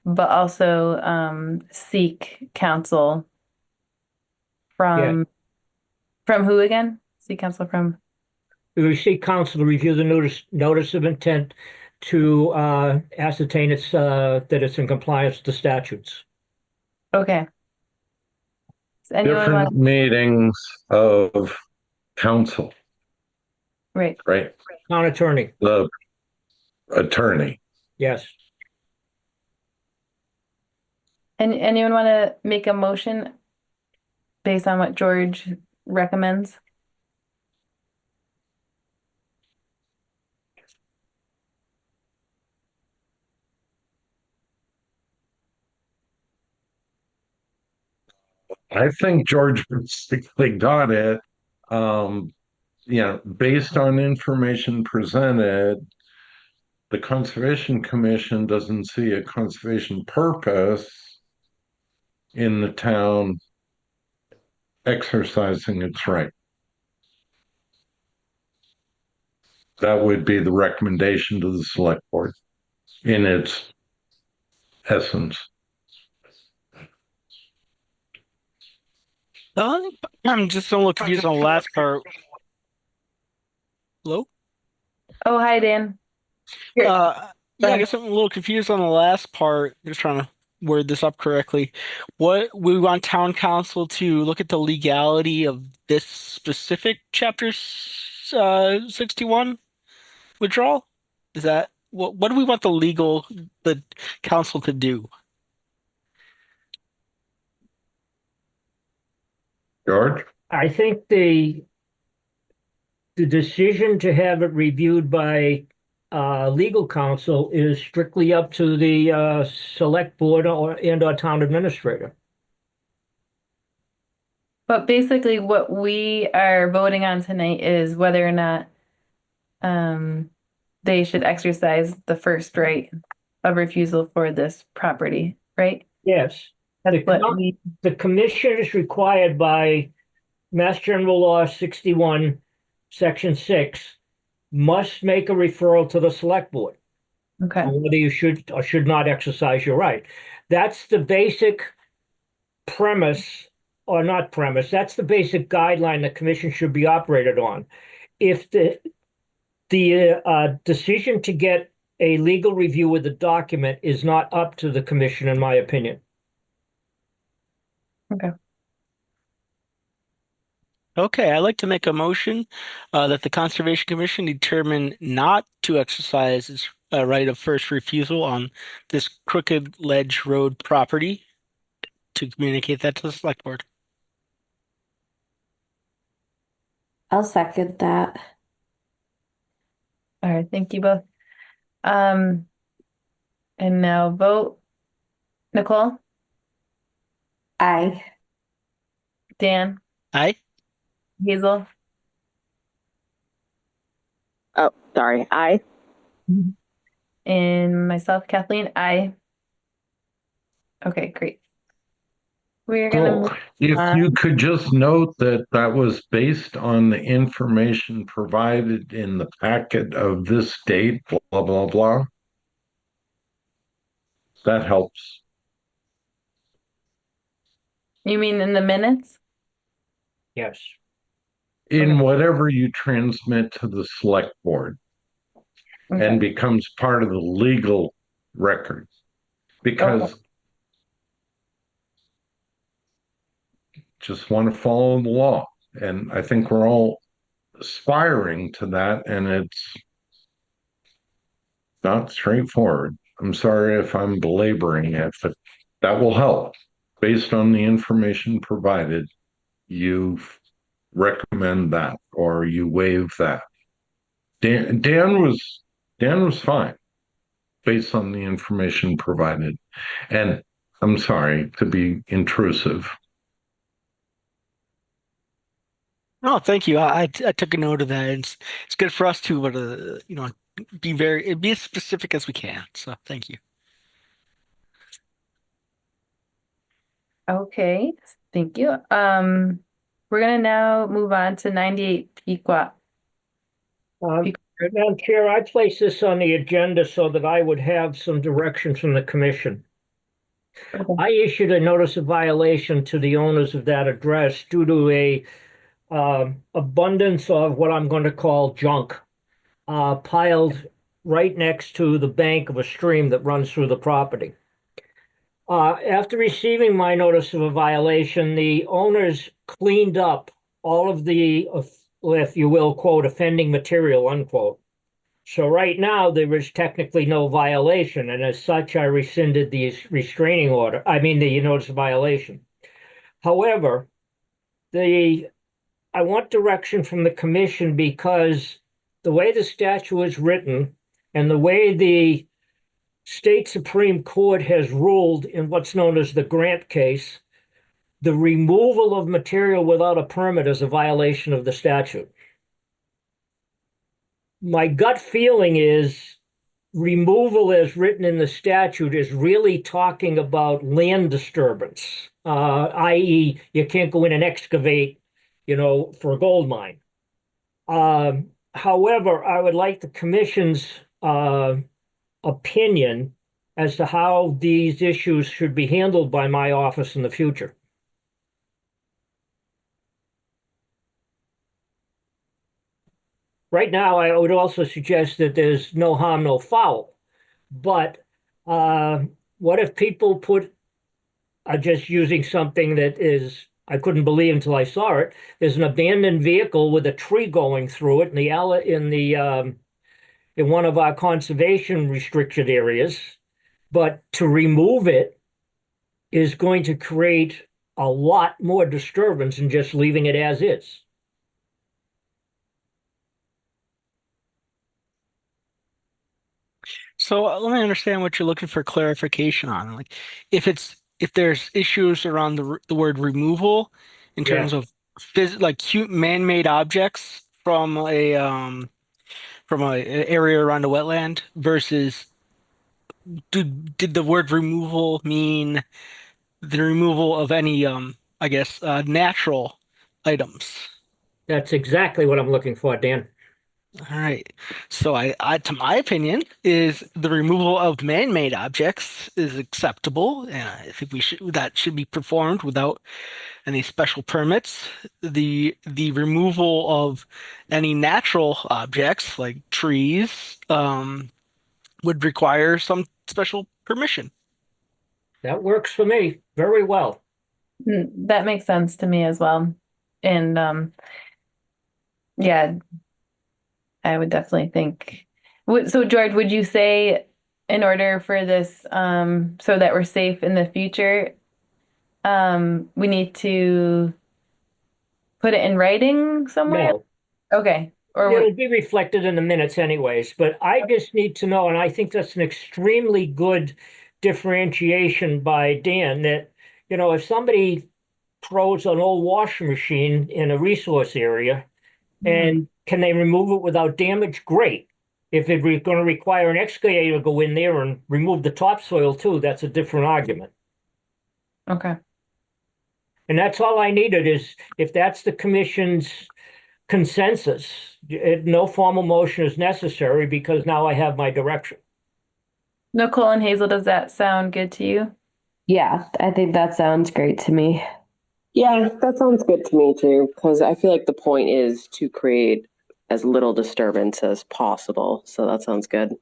but also seek counsel from who again? Seek counsel from. We seek council to review the notice of intent to ascertain that it's in compliance with the statutes. Okay. Does anyone want? Different meetings of council, Right. right? Town attorney, The attorney. yes. And anyone want to make a motion based on what George recommends? I think George basically got it. Based on information presented, the Conservation Commission doesn't see a conservation purpose in the town exercising its right. That would be the recommendation to the select board in its essence. I'm just a little confused on the last part. Hello? Oh, hi, Dan. Here. Yeah, I guess I'm a little confused on the last part. Just trying to word this up correctly. What we want town council to look at the legality of this specific chapter 61 withdrawal? Is that what do we want the council to do? George? I think the decision to have it reviewed by legal counsel is strictly up to the select board and/or town administrator. But basically, what we are voting on tonight is whether or not they should exercise the first right of refusal for this property, right? Yes. The commission is required by Mass General Law 61, Section 6, must make a referral to the select board Okay. on whether you should or should not exercise your right. That's the basic premise, or not premise, that's the basic guideline the commission should be operated on. If the decision to get a legal review of the document is not up to the commission, in my opinion. Okay. Okay, I'd like to make a motion that the Conservation Commission determine not to exercise its right of first refusal on this Crooked Ledge Road property, to communicate that to the select board. I'll second that. All right, thank you both. And now vote. Nicole, Aye. Dan, Aye. Hazel, Oh, sorry. Aye. and myself, Kathleen, aye. Okay, great. We're gonna move If on. you could just note that that was based on the information provided in the packet of this date, blah, blah, blah. That helps. You mean in the minutes? Yes. In whatever you transmit to the select board Okay. and becomes part of the legal record. Because just want to follow the law. And I think we're all aspiring to that, and it's not straightforward. I'm sorry if I'm belaboring it, but that will help. Based on the information provided, you recommend that or you waive that. Dan was fine based on the information provided. And I'm sorry to be intrusive. Oh, thank you. I took a note of that. It's good for us to, be as specific as we can. So thank you. Okay, thank you. We're gonna now move on to 98 Pequot. Madam Chair, I placed this on the agenda so that I would have some direction from the commission. Okay. I issued a notice of violation to the owners of that address due to a abundance of what I'm going to call junk piled right next to the bank of a stream that runs through the property. After receiving my notice of a violation, the owners cleaned up all of the, if you will, quote, offending material, unquote. So right now, there is technically no violation, and as such, I rescinded the restraining order, the notice of violation. However, I want direction from the commission because the way the statute is written and the way the state Supreme Court has ruled in what's known as the Grant case, the removal of material without a permit is a violation of the statute. My gut feeling is removal as written in the statute is really talking about land disturbance, i.e. you can't go in and excavate, for a gold mine. However, I would like the commission's opinion as to how these issues should be handled by my office in the future. Right now, I would also suggest that there's no harm, no foul. But what if people are just using something that is, I couldn't believe until I saw it. There's an abandoned vehicle with a tree going through it in one of our conservation restricted areas. But to remove it is going to create a lot more disturbance than just leaving it as is. So let me understand what you're looking for clarification on. Like, if there's issues around the word removal in Yeah. terms of cute man-made objects from an area around a wetland versus did the word removal mean the removal of any natural items? That's exactly what I'm looking for, Dan. All right. So to my opinion, is the removal of man-made objects is acceptable. And I think that should be performed without any special permits. The removal of any natural objects like trees would require some special permission. That works for me very well. That makes sense to me as well. And yeah, I would definitely think. So George, would you say in order for this, so that we're safe in the future, we need to put it in writing somewhere? No. Okay. It'll be reflected in the minutes anyways, but I just need to know, and I think that's an extremely good differentiation by Dan, that, if somebody throws an old washing machine in a resource area and can they remove it without damage? Great. If it's going to require an excavator to go in there and remove the topsoil too, that's a different argument. Okay. And that's all I needed is if that's the commission's consensus, no formal motion is necessary because now I have my direction. Nicole and Hazel, does that sound good to you? Yeah, I think that sounds great to me. Yeah, that sounds good to me too, because I feel like the point is to create as little disturbance as possible. So that sounds good.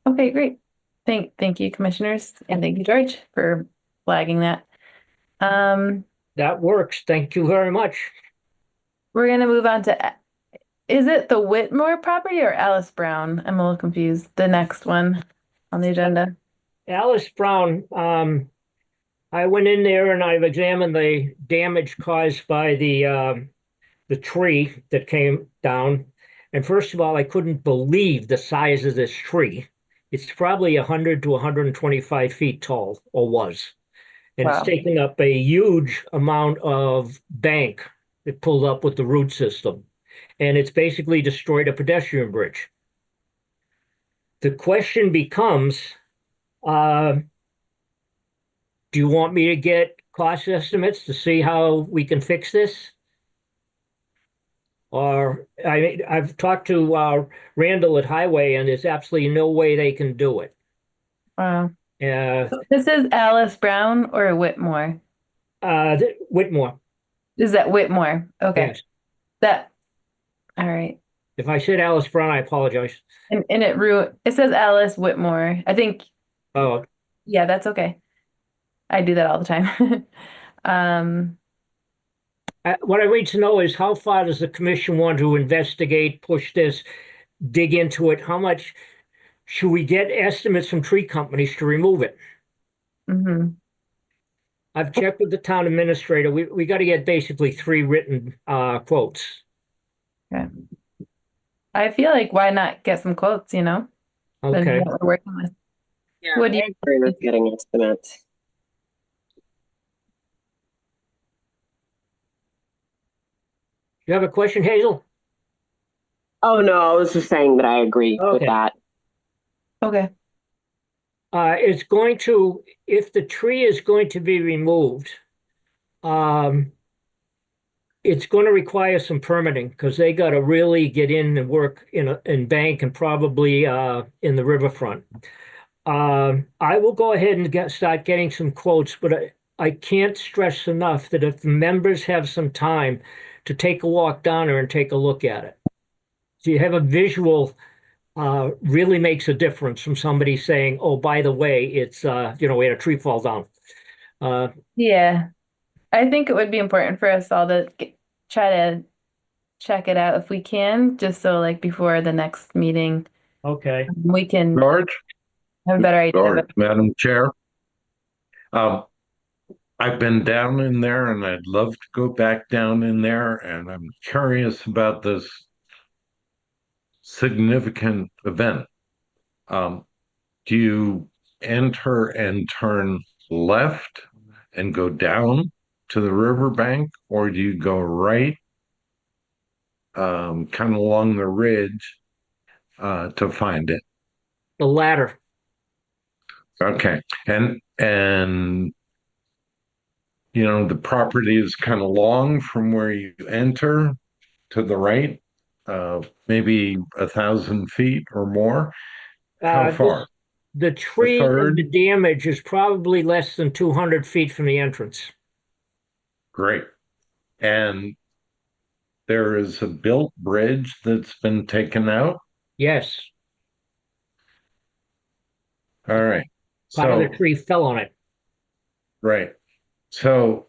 Okay, great. Thank you, commissioners, and thank you, George, for flagging that. That works. Thank you very much. We're gonna move on to, is it the Whitmore property or Alice Brown? I'm a little confused. The next one on the agenda. Alice Brown, I went in there and I've examined the damage caused by the tree that came down. And first of all, I couldn't believe the size of this tree. It's probably 100 to 125 feet tall, or was. And it's Wow. taken up a huge amount of bank that pulled up with the root system. And it's basically destroyed a pedestrian bridge. The question becomes, do you want me to get cost estimates to see how we can fix this? Or I've talked to Randall at Highway, and there's absolutely no way they can do it. Wow. Uh, This is Alice Brown or Whitmore? Whitmore. Is that Whitmore? Okay. Yes. All right. If I said Alice Brown, I apologize. And it says Alice Whitmore. I think, Oh, yeah, that's okay. I do that all the time. Um, what I need to know is how far does the commission want to investigate, push this, dig into it? How much should we get estimates from tree companies to remove it? mhm. I've checked with the town administrator. We got to get basically 3 written quotes. Okay. I feel like why not get some quotes, you know? Than Okay. what we're working with. Yeah, What do I you agree with getting estimates. You have a question, Hazel? Oh no, I was just saying that I agree with Okay. that. Okay. It's going to, if the tree is going to be removed, it's going to require some permitting because they got to really get in and work in bank and probably in the riverfront. I will go ahead and start getting some quotes, but I can't stress enough that if the members have some time to take a walk down there and take a look at it. So you have a visual really makes a difference from somebody saying, "Oh, by the way, it's we had a tree fall down." Yeah. I think it would be important for us all to try to check it out if we can, just so like before the next meeting, Okay. we can George, have a better idea of it. Madam Chair, I've been down in there and I'd love to go back down in there, and I'm curious about this significant event. Um, do you enter and turn left and go down to the riverbank, or do you go right, kind of along the ridge, to find it? The latter. Okay. And the property is kind of long from where you enter to the right, maybe 1,000 feet or more. How far? The A tree and the third? damage is probably less than 200 feet from the entrance. Great. And there is a built bridge that's been taken out. Yes, All right. part of the So, tree fell on it. right. So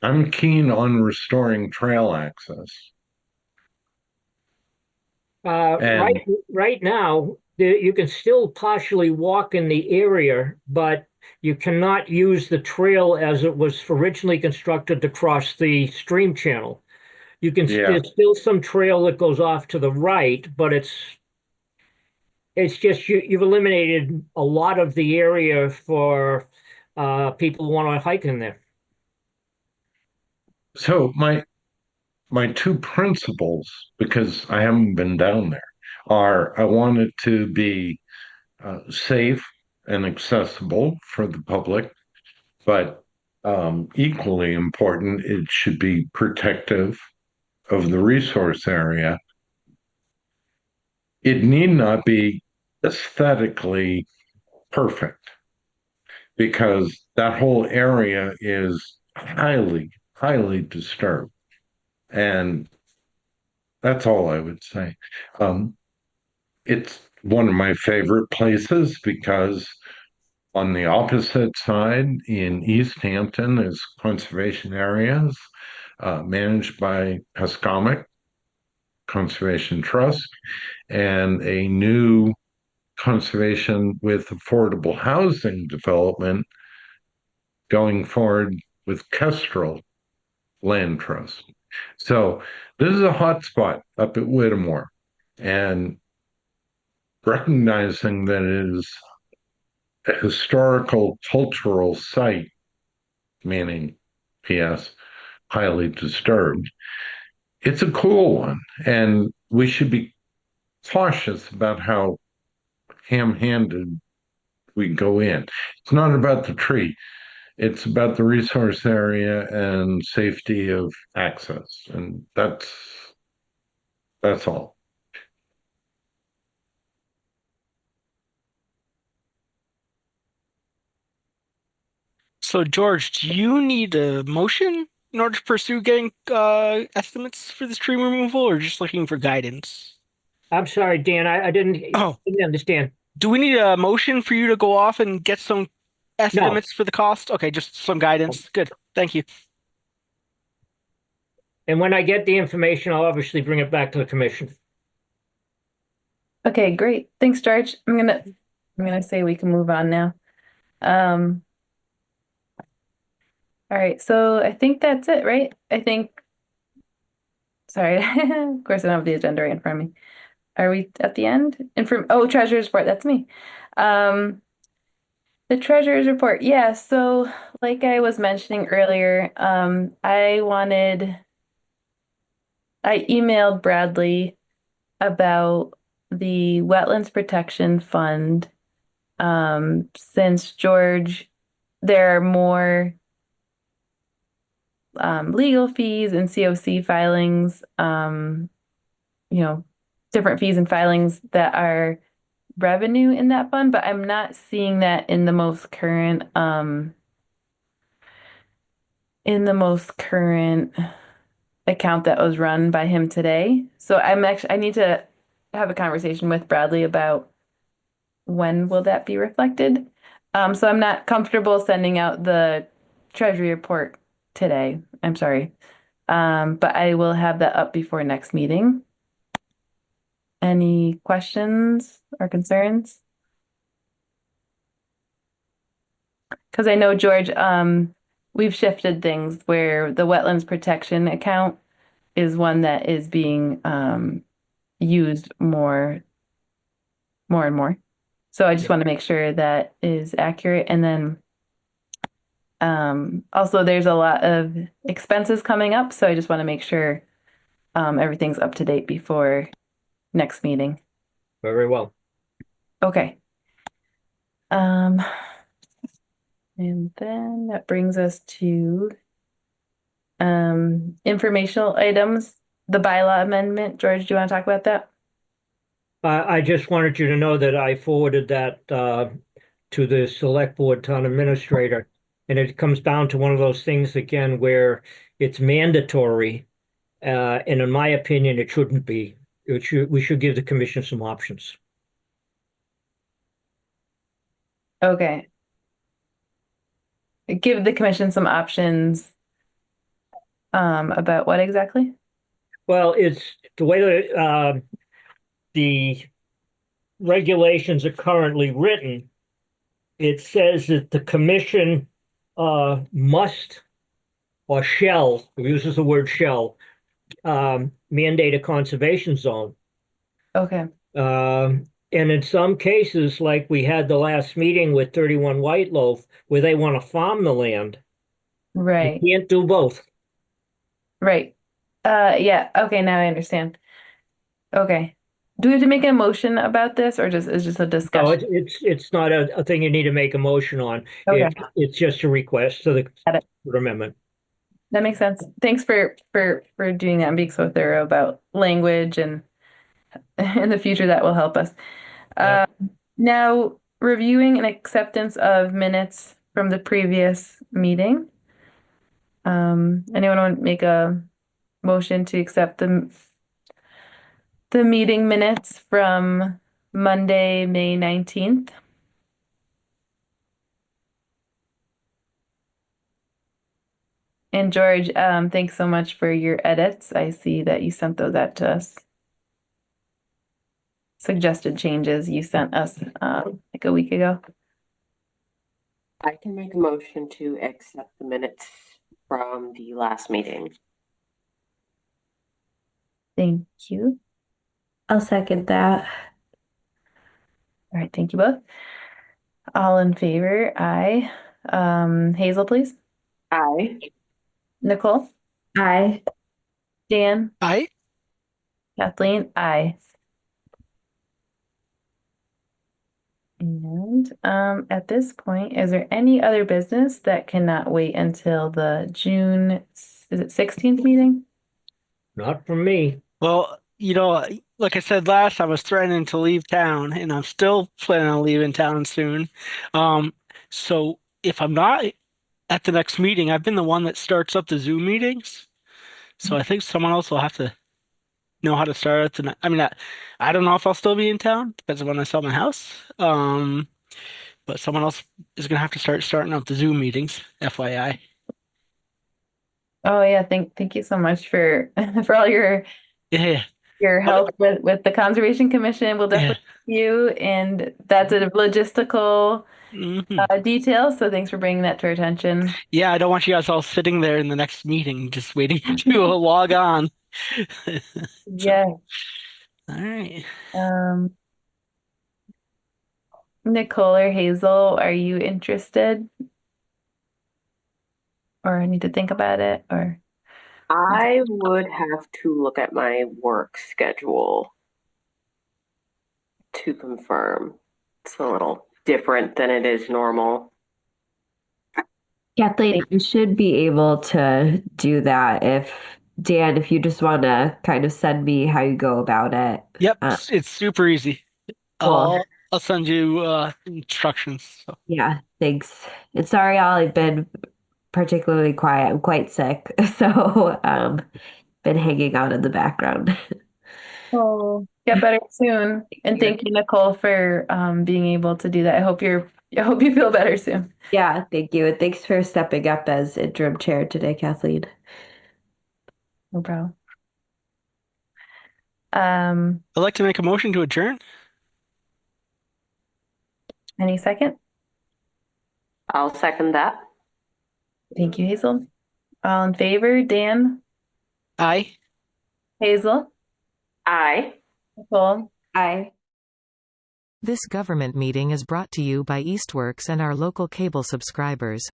I'm keen on restoring trail access. And Right now, you can still partially walk in the area, but you cannot use the trail as it was originally constructed to cross the stream channel. yeah. There's still some trail that goes off to the right, but it's just you've eliminated a lot of the area for people who want to hike in there. So my two principles, because I haven't been down there, are I want it to be safe and accessible for the public, but equally important, it should be protective of the resource area. It need not be aesthetically perfect because that whole area is highly, highly disturbed. And that's all I would say. It's one of my favorite places because on the opposite side in East Hampton is conservation areas managed by Pascomic Conservation Trust and a new conservation with affordable housing development going forward with Kestrel Land Trust. So this is a hot spot up at Whittemore, and recognizing that it is a historical cultural site, meaning PS, highly disturbed, it's a cool one. And we should be cautious about how ham-handed we go in. It's not about the tree. It's about the resource area and safety of access. And that's all. So, George, do you need a motion in order to pursue getting estimates for this tree removal, or just looking for guidance? I'm sorry, Dan, I Oh, didn't understand. do we need a motion for you to go off and get some No. estimates for the cost? Okay, just some guidance. Good. Thank you. And when I get the information, I'll obviously bring it back to the commission. Okay, great. Thanks, George. I'm gonna say we can move on now. All right, so I think that's it, right? Sorry, of course I don't have the agenda right in front of me. Are we at the end? Treasurer's report, that's me. The treasurer's report, yeah, so like I was mentioning earlier, I emailed Bradley about the Wetlands Protection Fund. Since George, there are more legal fees and COC filings, different fees and filings that are revenue in that fund, but I'm not seeing that in the most current account that was run by him today. So I need to have a conversation with Bradley about when will that be reflected. So I'm not comfortable sending out the treasury report today. I'm sorry. But I will have that up before next meeting. Any questions or concerns? Because I know, George, we've shifted things where the wetlands protection account is one that is being used more and more. So I just want to make sure that is accurate. And then also there's a lot of expenses coming up, so I just want to make sure everything's up to date before next meeting. Very well. Okay. And then that brings us to informational items, the bylaw amendment. George, do you want to talk about that? I just wanted you to know that I forwarded that to the select board town administrator. And it comes down to one of those things again where it's mandatory. And in my opinion, it shouldn't be. We should give the commission some options. Okay. Give the commission some options about what exactly? Well, it's the way the regulations are currently written. It says that the commission must or shall, it uses the word shall, mandate a conservation zone. Okay. And in some cases, like we had the last meeting with 31 White Loaf, where they want to farm the land. Right. You can't do both. Right. Yeah. Okay, now I understand. Okay. Do we have to make a motion about this, or is just a No, discussion? it's not a thing you need to make a motion on. Okay. It's just a request to Got it. the amendment. That makes sense. Thanks for doing that and being so thorough about language, and in the future that will help us. Yeah. Now, reviewing and acceptance of minutes from the previous meeting. Anyone want to make a motion to accept the meeting minutes from Monday, May 19th? And George, thanks so much for your edits. I see that you sent those out to us. Suggested changes you sent us like a week ago. I can make a motion to accept the minutes from the last meeting. Thank you. I'll second that. All right, thank you both. All in favor, aye. Hazel, please. Aye. Nicole, Aye. Dan, Aye. Kathleen, aye. And at this point, is there any other business that cannot wait until the June, is it 16th meeting? Not for me. Well, like I said last, I was threatening to leave town, and I'm still planning on leaving town soon. Um, so if I'm not at the next meeting, I've been the one that starts up the Zoom meetings. So I think someone else will have to know how to start it tonight. I mean, I don't know if I'll still be in town, depends on when I sell my house. But someone else is gonna have to starting up the Zoom meetings, FYI. Oh yeah, thank you so much for for all Yeah, your help with the Conservation Commission. We'll yeah. definitely see you, and that's a logistical hmm detail. So thanks for bringing that to our attention. Yeah, I don't want you guys all sitting there in the next meeting just waiting to log on. So, Yeah. all right. Um, Nicole or Hazel, are you interested, or need to think about it, or? I would have to look at my work schedule to confirm. It's a little different than it is normal. Kathleen, you should be able to do that if Dan, if you just want to kind of send me how you go about it. Yep, it's super easy. Cool. I'll send you instructions. So. Yeah, thanks. And sorry, I've been particularly quiet. I'm quite sick, so been hanging out in the background. Oh, get better soon. And thank you, Nicole, for being able to do that. I hope you feel better soon. Yeah, thank you. And thanks for stepping up as interim chair today, Kathleen. No problem. I'd like to make a motion to adjourn. Any second? I'll second that. Thank you, Hazel. All in favor, Dan, Aye. Hazel, Aye. Nicole. Aye. This government meeting is brought to you by Eastworks and our local cable subscribers.